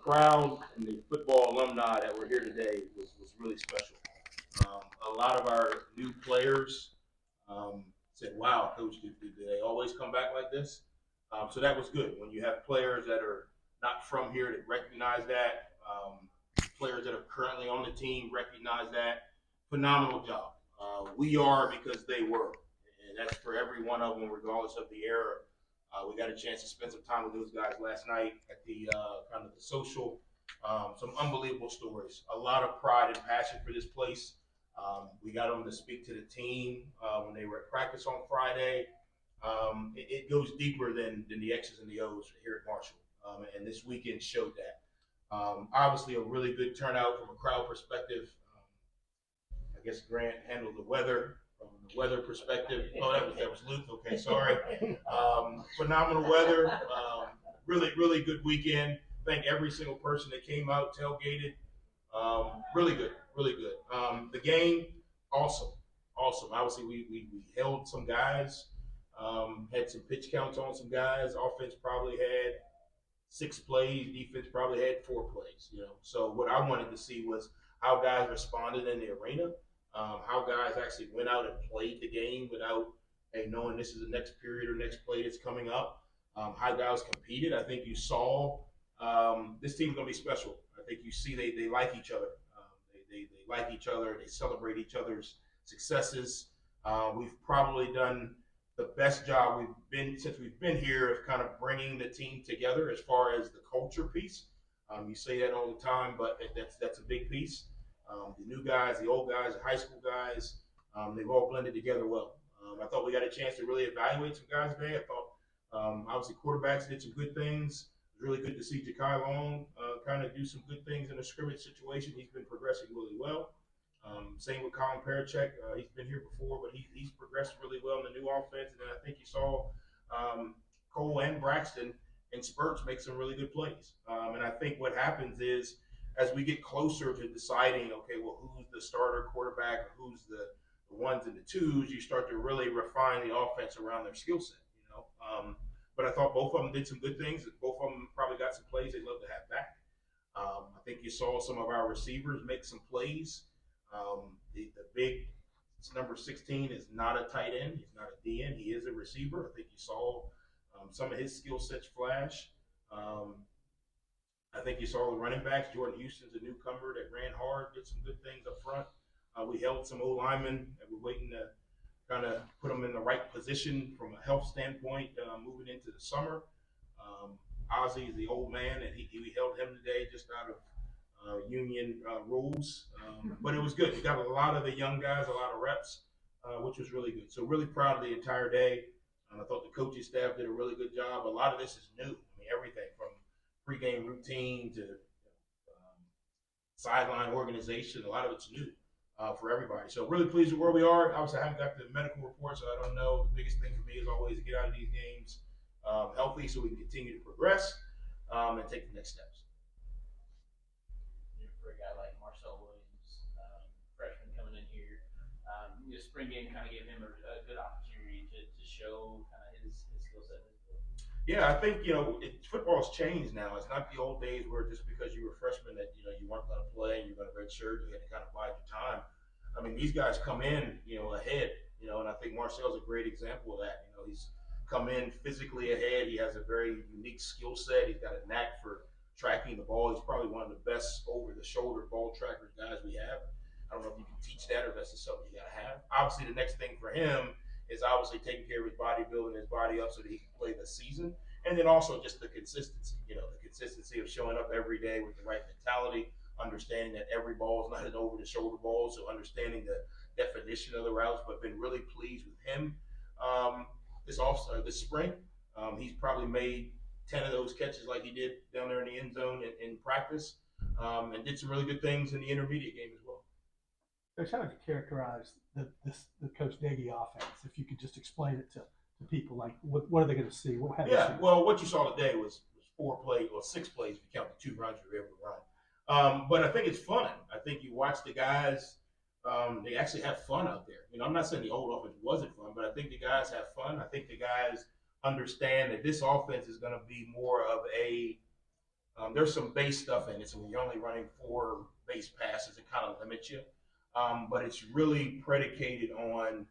crowd and the football alumni that were here today was really special. A lot of our new players said, wow, Coach, do they always come back like this? So that was good. When you have players that are not from here that recognize that, players that are currently on the team recognize that, phenomenal job. We are because they were. And that's for every one of them, regardless of the era. We got a chance to spend some time with those guys last night at the kind of the social. Some unbelievable stories. A lot of pride and passion for this place. We got them to speak to the team when they were at practice on Friday. It goes deeper than the X's and the O's here at Marshall, and this weekend showed that. Obviously, a really good turnout from a crowd perspective. I guess Grant handled the weather from the weather perspective. Oh, that was Luke. Okay, sorry. Phenomenal weather. Really good weekend. Thank every single person that came out, tailgated. Really good. The game, awesome. Obviously, we held some guys, had some pitch counts on some guys. Offense probably had 6 plays. Defense probably had 4 plays. So what I wanted to see was how guys responded in the arena, how guys actually went out and played the game without knowing this is the next period or next play that's coming up. How guys competed. I think you saw this team's going to be special. I think you see they like each other. They like each other. They celebrate each other's successes. We've probably done the best job since we've been here of kind of bringing the team together as far as the culture piece. You say that all the time, but that's a big piece. The new guys, the old guys, the high school guys, they've all blended together well. I thought we got a chance to really evaluate some guys today. I thought obviously quarterbacks did some good things. It was really good to see Ja'Kai Long kind of do some good things in a scrimmage situation. He's been progressing really well. Same with Colin Parachek. He's been here before, but he's progressed really well in the new offense. And then I think you saw Cole and Braxton in spurts make some really good plays. And I think what happens is as we get closer to deciding, okay, well, who's the starter quarterback or who's the ones and the twos, you start to really refine the offense around their skill set. But I thought both of them did some good things. Both of them probably got some plays they'd love to have back. I think you saw some of our receivers make some plays. The big number 16 is not a tight end. He's not a DN. He is a receiver. I think you saw some of his skill sets flash. I think you saw the running backs. Jordan Houston's a newcomer that ran hard, did some good things up front. We held some O-linemen that we're waiting to kind of put them in the right position from a health standpoint moving into the summer. Ozzy is the old man, and we held him today just out of union rules. But it was good. You got a lot of the young guys, a lot of reps, which was really good. So really proud of the entire day. I thought the coaching staff did a really good job. A lot of this is new. I mean, everything from pregame routine to sideline organization, a lot of it's new for everybody. So really pleased with where we are. Obviously, I haven't got the medical report, so I don't know. The biggest thing for me is always to get out of these games healthy so we can continue to progress and take the next steps. For a guy like Marcel Williams, freshman coming in here, the spring game kind of gave him a good opportunity to show kind of his skill set. Yeah, I think, football's changed now. It's not the old days where just because you were a freshman that, you weren't going to play and you're going to redshirt, you had to kind of bide your time. I mean, these guys come in, ahead, and I think Marcel's a great example of that. He's come in physically ahead. He has a very unique skill set. He's got a knack for tracking the ball. He's probably one of the best over-the-shoulder ball trackers guys we have. I don't know if you can teach that or that's just something you got to have. Obviously, the next thing for him is obviously taking care of his body, building his body up so that he can play the season. And then also just the consistency, the consistency of showing up every day with the right mentality, understanding that every ball is not an over-the-shoulder ball, so understanding the definition of the routes, but been really pleased with him this spring. He's probably made 10 of those catches like he did down there in the end zone in practice, and did some really good things in the intermediate game as well. Coach, how would you characterize the Coach Nagy offense? If you could just explain it to people, like what are they going to see? Well, what you saw today was 4 plays or 6 plays if you count the 2 runs you were able to run. But I think it's fun. I think you watch the guys; they actually have fun out there. I'm not saying the old offense wasn't fun, but I think the guys have fun. I think the guys understand that this offense is going to be more of a There's some base stuff in it, so when you're only running 4 base passes, it kind of limits you. But it's really predicated on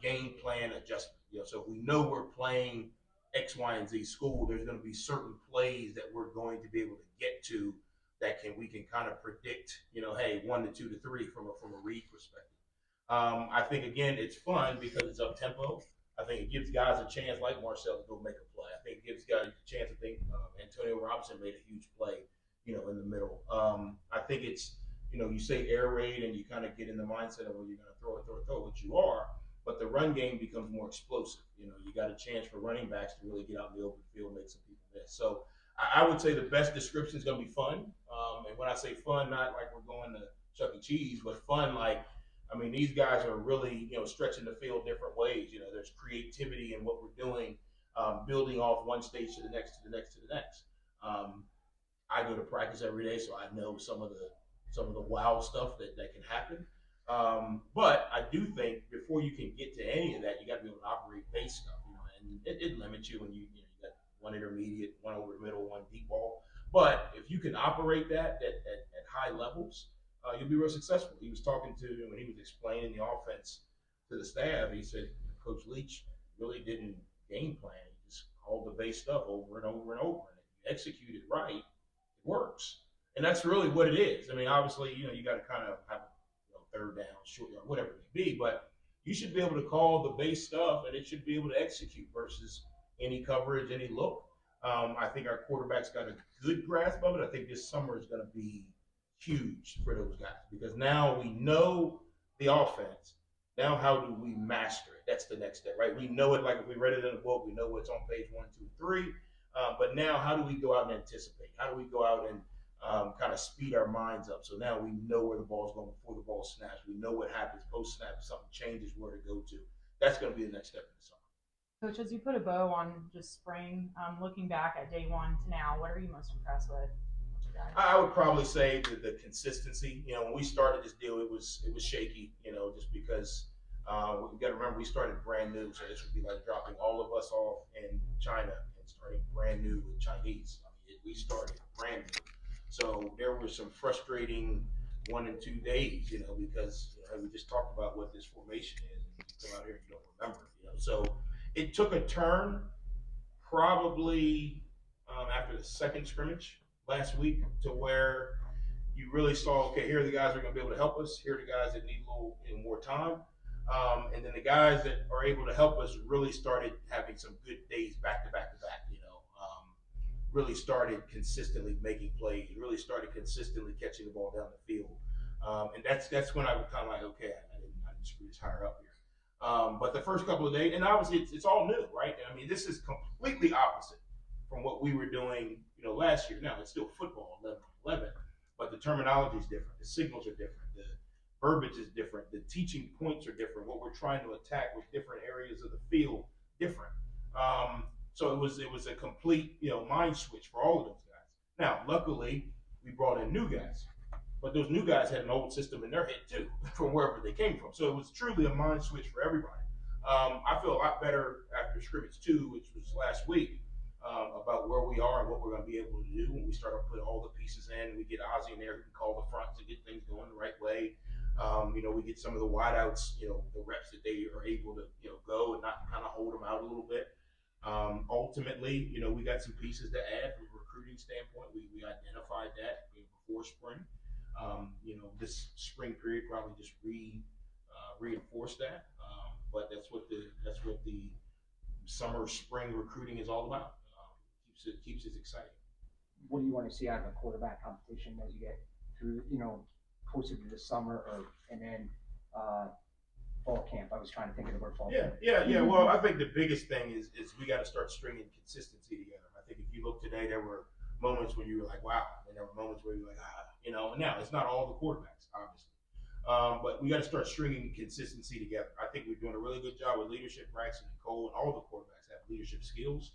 game plan adjustment. So if we know we're playing X, Y, and Z school, there's going to be certain plays that we're going to be able to get to that we can kind of predict. Hey, 1 to 2 to 3 from a read perspective. I think again it's fun because it's up tempo. I think it gives guys a chance like Marcel to go make a play. I think it gives guys a chance. I think Antonio Robinson made a huge play, in the middle. I think it's, you say air raid and you kind of get in the mindset of, well, you're going to throw, which you are, but the run game becomes more explosive. You got a chance for running backs to really get out in the open field and make some people miss. So I would say the best description is going to be fun. And when I say fun, not like we're going to Chuck E. Cheese, but fun like, these guys are really, stretching the field different ways. There's creativity in what we're doing, building off one stage to the next, to the next, to the next. I go to practice every day, so I know some of the wow stuff that can happen. But I do think before you can get to any of that, you got to be able to operate base stuff, and it limits you when you got one intermediate, one over the middle, one deep ball. But if you can operate that at high levels, you'll be real successful. He was talking to, when he was explaining the offense to the staff, he said Coach Leach really didn't game plan. He just called the base stuff over and over and over. And if you execute it right, it works. And that's really what it is. Obviously, you got to kind of have third down, short yard, whatever it may be, but you should be able to call the base stuff and it should be able to execute versus any coverage, any look. I think our quarterback's got a good grasp of it. I think this summer is going to be huge for those guys because now we know the offense. Now, how do we master it? That's the next step, right? We know it like if we read it in a book, we know what's on page 1, 2, 3. But now, how do we go out and anticipate? How do we go out and kind of speed our minds up? So now we know where the ball's going before the ball snaps. We know what happens post snap if something changes, where to go to. That's going to be the next step in the summer. Coach, as you put a bow on just spring, looking back at day one to now, what are you most impressed with? I would probably say the consistency. When we started this deal, it was shaky. Just because we got to remember we started brand new, so this would be like dropping all of us off in China and starting brand new with Chinese. We started brand new, so there were some frustrating 1 and 2 days. Because we just talked about what this formation is, and you come out here and you don't remember. So it took a turn, probably after the second scrimmage last week, to where you really saw, okay, here are the guys that are going to be able to help us. Here are the guys that need a little more time. And then the guys that are able to help us really started having some good days back to back to back, really started consistently making plays, really started consistently catching the ball down the field. And that's when I was kind of like, okay, I didn't screw this higher up here. But the first couple of days, and obviously it's all new, right? This is completely opposite from what we were doing, last year. Now it's still football, 11-11, but the terminology is different. The signals are different. The verbiage is different. The teaching points are different. What we're trying to attack with different areas of the field, different. So it was a complete, mind switch for all of those guys. Now, luckily, we brought in new guys, but those new guys had an old system in their head too, from wherever they came from. So it was truly a mind switch for everybody. I feel a lot better after scrimmage 2, which was last week, about where we are and what we're going to be able to do when we start to put all the pieces in. We get Ozzie in there who can call the front to get things going the right way. We get some of the wideouts, the reps that they are able to, go and not kind of hold them out a little bit. Ultimately, we got some pieces to add from a recruiting standpoint. We identified that before spring. This spring period probably just reinforced that. But that's what the summer spring recruiting is all about. Keeps it exciting. What do you want to see out of a quarterback competition as you get through, closer to the summer and then fall camp? I was trying to think of the word fall camp. Yeah. Well, I think the biggest thing is we got to start stringing consistency together. I think if you look today, there were moments when you were like, wow, and there were moments where you were like, and now it's not all the quarterbacks, obviously. But we got to start stringing consistency together. I think we're doing a really good job with leadership. Braxton and Cole and all the quarterbacks have leadership skills.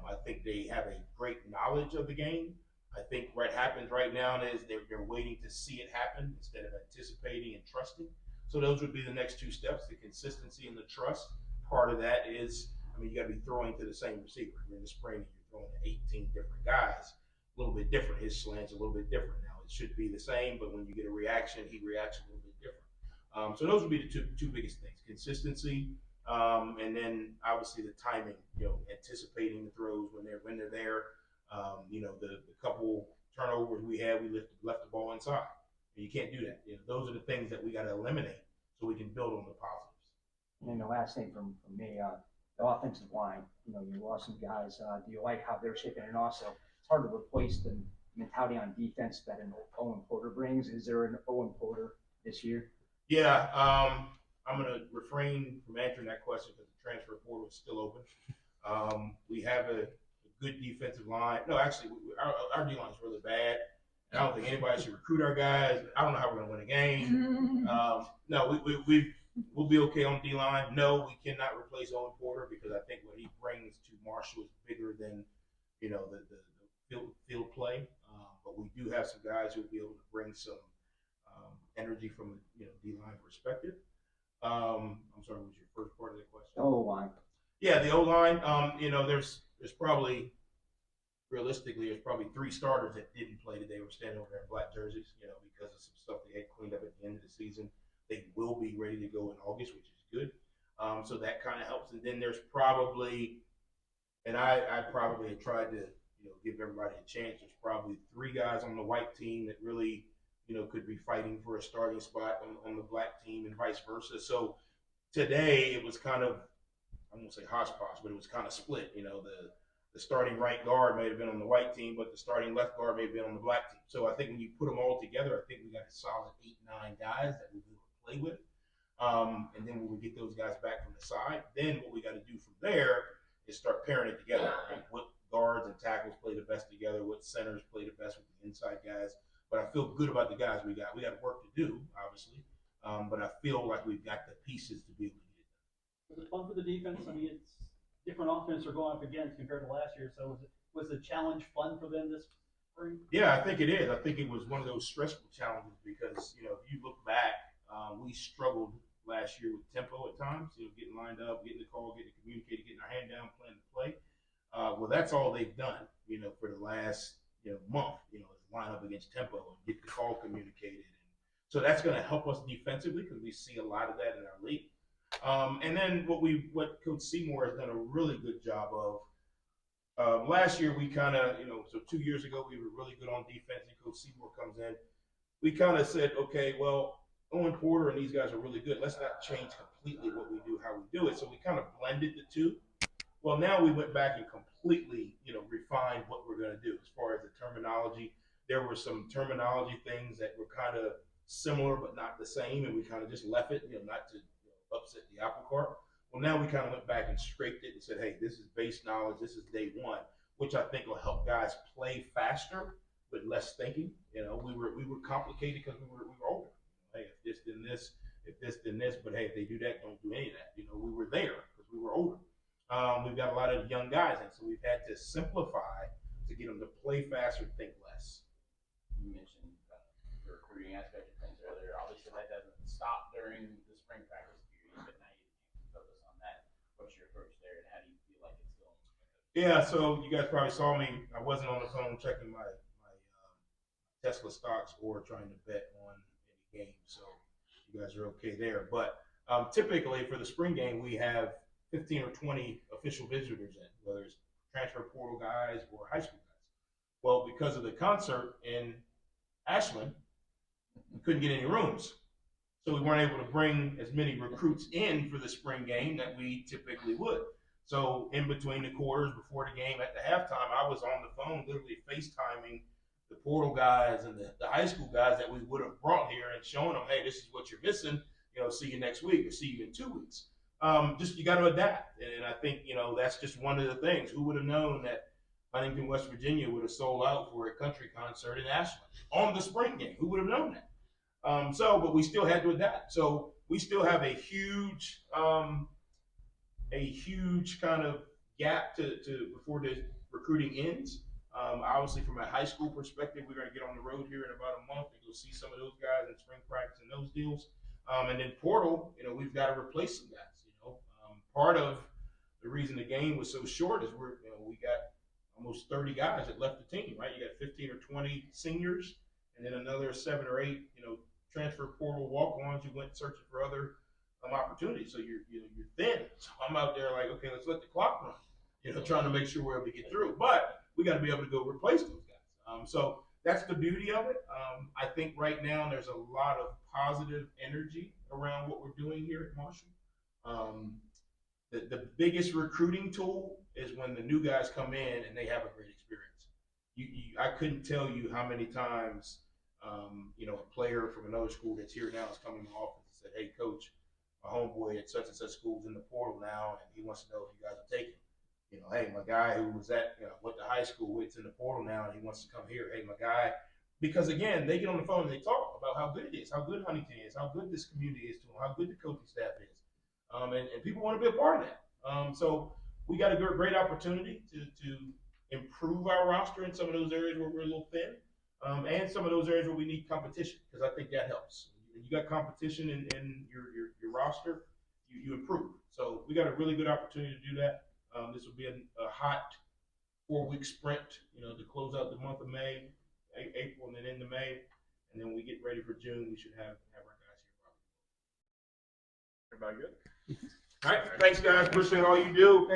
I think they have a great knowledge of the game. I think what happens right now is they're waiting to see it happen instead of anticipating and trusting. So those would be the next 2 steps: the consistency and the trust. Part of that is, you got to be throwing to the same receiver. You're in the spring, and you're throwing to 18 different guys. little bit different. His slant's a little bit different now. It should be the same, but when you get a reaction, he reacts a little bit different. So those would be the two biggest things: consistency, and then obviously the timing. Anticipating the throws when they're there. The couple turnovers we had, we left the ball inside. And you can't do that. Those are the things that we got to eliminate so we can build on the positives. And then the last thing from me, the offensive line. You lost some guys. Do you like how they're shaping? And also, it's hard to replace the mentality on defense that an Owen Porter brings. Is there an Owen Porter this year? Yeah, I'm going to refrain from answering that question because the transfer portal is still open. We have a good defensive line. No, actually, our D line is really bad. And I don't think anybody should recruit our guys. I don't know how we're going to win a game. No, we'll be okay on D line. No, we cannot replace Owen Porter because I think what he brings to Marshall is bigger than the field play. But we do have some guys who will be able to bring some energy from a D line perspective. I'm sorry, what was your first part of the question? The O-line. Yeah, the O-line. There's probably realistically there's probably 3 starters that didn't play today. Were standing over there in black jerseys, because of some stuff they had cleaned up at the end of the season. They will be ready to go in August, which is good. So that kind of helps. And then there's probably, and I probably have tried to give everybody a chance. There's probably 3 guys on the white team that really could be fighting for a starting spot on the black team and vice versa. So today it was kind of, I won't say hodgepodge, but it was kind of split. The starting right guard may have been on the white team, but the starting left guard may have been on the black team. So I think when you put them all together, I think we got a solid 8-9 guys that we'll be able to play with. And then when we get those guys back from the side, then what we got to do from there is start pairing it together. Right? What guards and tackles play the best together, what centers play the best with the inside guys. But I feel good about the guys we got. We got work to do, obviously, but I feel like we've got the pieces to be able to get it done. Was it fun for the defense? I mean, it's different offense they're going up against compared to last year. So was the challenge fun for them this spring? Yeah, I think it is. I think it was one of those stressful challenges because, if you look back, we struggled last year with tempo at times, getting lined up, getting the call, getting to communicate, getting our hand down, playing the play. Well, that's all they've done, for the last, month, is line up against tempo and get the call communicated. And so that's going to help us defensively because we see a lot of that in our league. And then what Coach Seymour has done a really good job of. Last year we kind of, so 2 years ago we were really good on defense, and Coach Seymour comes in. We kind of said, okay, well, Owen Porter and these guys are really good. Let's not change completely what we do, how we do it. So we kind of blended the two. Well, now we went back and completely, refined what we're going to do as far as the terminology. There were some terminology things that were kind of similar but not the same, and we kind of just left it, not to upset the apple cart. Well, now we kind of went back and scraped it and said, hey, this is base knowledge. This is day one, which I think will help guys play faster with less thinking. We were complicated because we were older. Hey, if this, then this. If this, then this. But hey, if they do that, don't do any of that. We were there because we were older. We've got a lot of young guys, and so we've had to simplify to get them to play faster, think less. You mentioned the recruiting aspect of things earlier. Obviously, that doesn't stop during the spring practice period, but now you can focus on that. What's your approach there, and how do you feel like it's going? Yeah, so you guys probably saw me. I wasn't on the phone checking my Tesla stocks or trying to bet on any game, so you guys are okay there. But typically for the spring game, we have 15 or 20 official visitors in, whether it's transfer portal guys or high school guys. Well, because of the concert in Ashland, we couldn't get any rooms. So we weren't able to bring as many recruits in for the spring game that we typically would. So in between the quarters, before the game, at the halftime, I was on the phone literally FaceTiming the portal guys and the high school guys that we would have brought here and showing them, hey, this is what you're missing. See you next week or see you in 2 weeks. Just you got to adapt, and I think that's just one of the things. Who would have known that Huntington, West Virginia, would have sold out for a country concert in Ashland on the spring game? Who would have known that? But we still had to adapt. So we still have a huge kind of gap to before the recruiting ends. Obviously, from a high school perspective, we're going to get on the road here in about a month and go see some of those guys in spring practice and those deals. And then portal, we've got to replace some guys. Part of the reason the game was so short is we got almost 30 guys that left the team, right? You got 15 or 20 seniors, and then another 7 or 8, transfer portal walk-ons who went searching for other opportunities. So you're thin. So I'm out there like, okay, let's let the clock run, trying to make sure we're able to get through. But we got to be able to go replace those guys. So that's the beauty of it. I think right now there's a lot of positive energy around what we're doing here at Marshall. The biggest recruiting tool is when the new guys come in and they have a great experience. I couldn't tell you how many times, a player from another school that's here now is coming in the office and said, hey, coach, my homeboy at such and such school's in the portal now, and he wants to know if you guys will take him. Hey, my guy who was went to high school with, in the portal now, and he wants to come here. Hey, my guy, because again, they get on the phone and they talk about how good it is, how good Huntington is, how good this community is to them, how good the coaching staff is, and people want to be a part of that. So we got a great opportunity to improve our roster in some of those areas where we're a little thin, and some of those areas where we need competition, because I think that helps. When you got competition in your roster, you improve. So we got a really good opportunity to do that. This will be a hot 4-week sprint, to close out the month of May, April, and then into May. And then when we get ready for June, we should have our guys here. Everybody good? All right. Thanks, guys. Appreciate all you do.